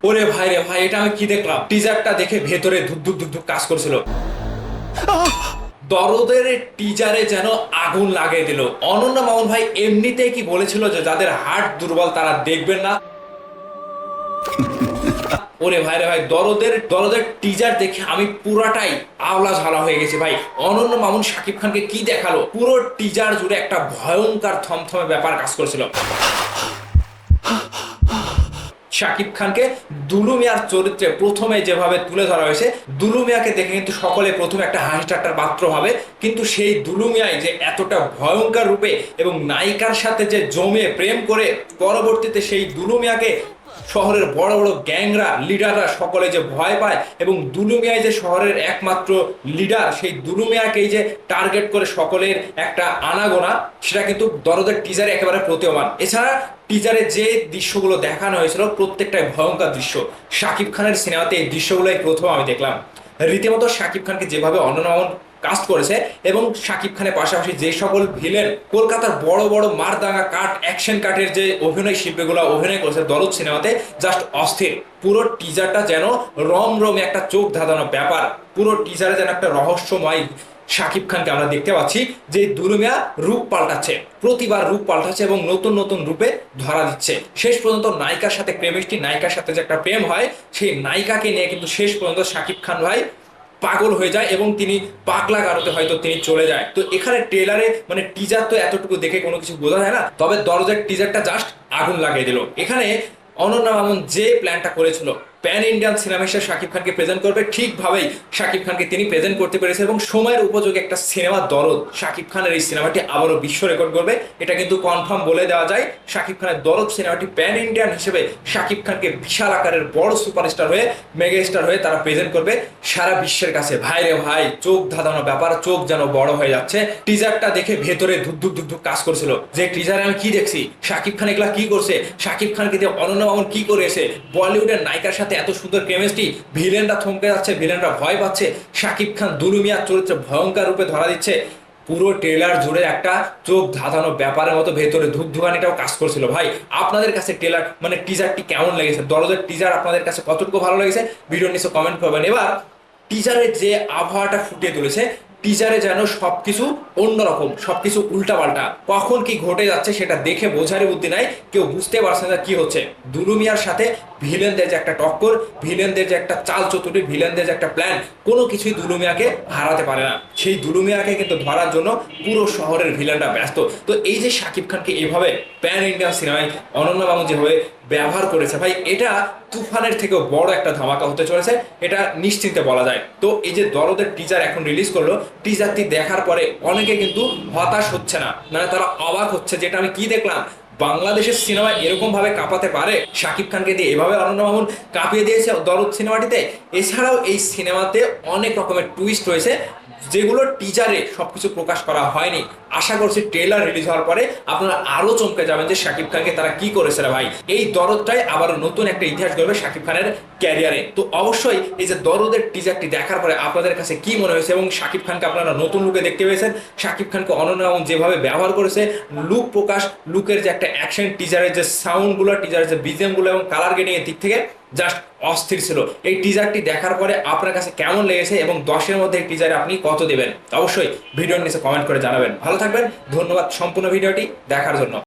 ওরে ভাই রে ভাই, এটা আমি কি দেখলাম! টিজারটা দেখে ভেতরে ধুক ধুক ধুক ধুক কাজ করছিল। দরদের টিজারে যেন আগুন লাগিয়ে দিল। অনন্যা মামুন ভাই এমনিতেই কি বলেছিল যে যাদের হার্ট দুর্বল তারা দেখবেন না। ওরে ভাই রে ভাই, দরদের দরদের টিজার দেখে আমি পুরাটাই আওলা ঝালা হয়ে গেছি ভাই। অনন্য মামুন শাকিব খানকে কি দেখালো! পুরো টিজার জুড়ে একটা ভয়ঙ্কর থমথমে ব্যাপার কাজ করছিল। শাকিব খানকে দুলু মিয়ার চরিত্রে প্রথমে যেভাবে তুলে ধরা হয়েছে, দুলু মিয়াকে দেখে কিন্তু সকলে প্রথমে একটা হাসি ঠাট্টার পাত্র হবে, কিন্তু সেই দুলু মিয়াই যে এতটা ভয়ঙ্কর রূপে এবং নায়িকার সাথে যে জমে প্রেম করে পরবর্তীতে সেই দুলু মিয়াকে শহরের বড় বড় গ্যাংরা লিডাররা সকলে যে ভয় পায় এবং দুলু মিয়াই যে শহরের একমাত্র লিডার, সেই দুলু মিয়াকেই যে টার্গেট করে সকলের একটা আনাগোনা, সেটা কিন্তু দরদের টিজারে একেবারে প্রতীয়মান। এছাড়া টিজারে যে দৃশ্যগুলো দেখানো হয়েছিল প্রত্যেকটাই ভয়ঙ্কর দৃশ্য। শাকিব খানের সিনেমাতে এই দৃশ্যগুলোই প্রথম আমি দেখলাম। রীতিমতো শাকিব খানকে যেভাবে অনন্যা মামুন কাস্ট করেছে এবং শাকিব খানের পাশাপাশি যে সকল ভিলেন কলকাতার বড় বড় মারদাঙ্গা কাট অ্যাকশন কাটের যে অভিনয় শিল্পীগুলো অভিনয় করেছে দরদ সিনেমাতে, জাস্ট অস্থির। পুরো টিজারটা যেন রমরমে একটা চোখ ধাঁধানো ব্যাপার। পুরো টিজারে যেন একটা রহস্যময় শাকিব খানকে আমরা দেখতে পাচ্ছি যে দুলু মিয়া রূপ পাল্টাচ্ছে, প্রতিবার রূপ পাল্টাচ্ছে এবং নতুন নতুন রূপে ধরা দিচ্ছে। শেষ পর্যন্ত নায়িকার সাথে প্রেমিষ্টি, নায়িকার সাথে যে একটা প্রেম হয়, সেই নায়িকাকে নিয়ে কিন্তু শেষ পর্যন্ত শাকিব খান ভাই পাগল হয়ে যায় এবং তিনি পাগলা গারোতে হয়তো তিনি চলে যায়। তো এখানে ট্রেলারে মানে টিজার তো এতটুকু দেখে কোনো কিছু বোঝা যায় না, তবে দরজার টিজারটা জাস্ট আগুন লাগিয়ে দিল। এখানে অনন্যা মামুন যে প্ল্যানটা করেছিল প্যান ইন্ডিয়ান সিনেমা হিসেবে শাকিব খানকে প্রেজেন্ট করবে, ঠিকভাবেই শাকিব খানকে তিনি প্রেজেন্ট করতে পেরেছে এবং সময়ের উপযোগী একটা সিনেমা দরদ। শাকিব খানের এই সিনেমাটি আবারও বিশ্ব রেকর্ড করবে, এটা কিন্তু কনফার্ম বলে দেওয়া যায়। শাকিব খানের দরদ সিনেমাটি প্যান ইন্ডিয়ান হিসেবে শাকিব খানকে বিশাল আকারের বড় সুপারস্টার হয়ে মেগা স্টার হয়ে তারা প্রেজেন্ট করবে সারা বিশ্বের কাছে। ভাই রে ভাই, চোখ ধাঁধানো ব্যাপার, চোখ যেন বড় হয়ে যাচ্ছে। টিজারটা দেখে ভেতরে ধুক ধুক ধুক ধুক কাজ করছিল যে টিজারে আমি কি দেখছি, শাকিব খান এগুলা কি করছে, শাকিব খানকে দিয়ে অনন্যা মামুন কি করেছে, বলিউডের নায়িকার সাথে এত সুন্দর কেমিস্ট্রি, ভিলেনরা থমকে যাচ্ছে, ভিলেনরা ভয় পাচ্ছে, শাকিব খান দুলু মিয়ার চরিত্রে ভয়ঙ্কর রূপে ধরা দিচ্ছে। পুরো ট্রেলার জুড়ে একটা চোখ ধাঁধানো ব্যাপারের মতো ভেতরে ধুকধুকানিটাও কাজ করছিল। ভাই আপনাদের কাছে ট্রেলার মানে টিজারটি কেমন লেগেছে, দরদের টিজার আপনাদের কাছে কতটুকু ভালো লেগেছে ভিডিওর নিচে কমেন্ট করবেন। এবার টিজারের যে আবহাওয়াটা ফুটিয়ে তুলেছে, টিজারে যেন সবকিছু অন্যরকম, সবকিছু উল্টাপাল্টা, কখন কি ঘটে যাচ্ছে সেটা দেখে বোঝারই বুদ্ধি নাই, কেউ বুঝতে পারছে না কি হচ্ছে। দুলু মিয়ার সাথে ভিলেনদের যে একটা টক্কর, ভিলেনদের যে একটা চাল চতুরি, ভিলেনদের যে একটা প্ল্যান, কোনো কিছুই দুলু মিয়াকে হারাতে পারে না। সেই দুলু মিয়াকে কিন্তু ধরার জন্য পুরো শহরের ভিলেনরা ব্যস্ত। তো এই যে শাকিব খানকে এইভাবে প্যান ইন্ডিয়ান সিনেমায় অনন্যা মামুন যেভাবে ব্যবহার করেছে, ভাই এটা তুফানের থেকেও বড় একটা ধামাকা হতে চলেছে, এটা নিশ্চিন্তে বলা যায়। তো এই যে দরদের টিজার এখন রিলিজ করলো, টিজারটি দেখার পরে অনেকে কিন্তু হতাশ হচ্ছে না, মানে তারা অবাক হচ্ছে যেটা আমি কি দেখলাম, বাংলাদেশের সিনেমা এরকম ভাবে কাঁপাতে পারে। শাকিব খানকে দিয়ে এভাবে অনন্যা মামুন কাঁপিয়ে দিয়েছে দরদ সিনেমাটিতে। এছাড়াও এই সিনেমাতে অনেক রকমের টুইস্ট রয়েছে যেগুলো টিজারে সবকিছু প্রকাশ করা হয়নি। আশা করছি ট্রেলার রিলিজ হওয়ার পরে আপনারা আরো চমকে যাবেন যে শাকিব খানকে তারা কি করেছে রে ভাই। এই দরদটাই আবার নতুন একটা ইতিহাস গড়বে শাকিব খানের ক্যারিয়ারে। তো অবশ্যই এই যে দরদের টিজারটি দেখার পরে আপনাদের কাছে কি মনে হয়েছে এবং শাকিব খানকে আপনারা নতুন লুকে দেখতে পেয়েছেন, শাকিব খানকে অনন্যা মামুন যেভাবে ব্যবহার করেছে, লুক প্রকাশ, লুকের যে একটা অ্যাকশন, টিজারের যে সাউন্ডগুলো, টিজারের যে বিজিএমগুলো এবং কালার গ্রেডিং এর দিক থেকে জাস্ট অস্থির ছিল। এই টিজারটি দেখার পরে আপনার কাছে কেমন লেগেছে এবং 10-এর মধ্যে এই টিজারে আপনি কত দেবেন অবশ্যই ভিডিওর নিচে কমেন্ট করে জানাবেন। ভালো থাকবেন, ধন্যবাদ সম্পূর্ণ ভিডিওটি দেখার জন্য।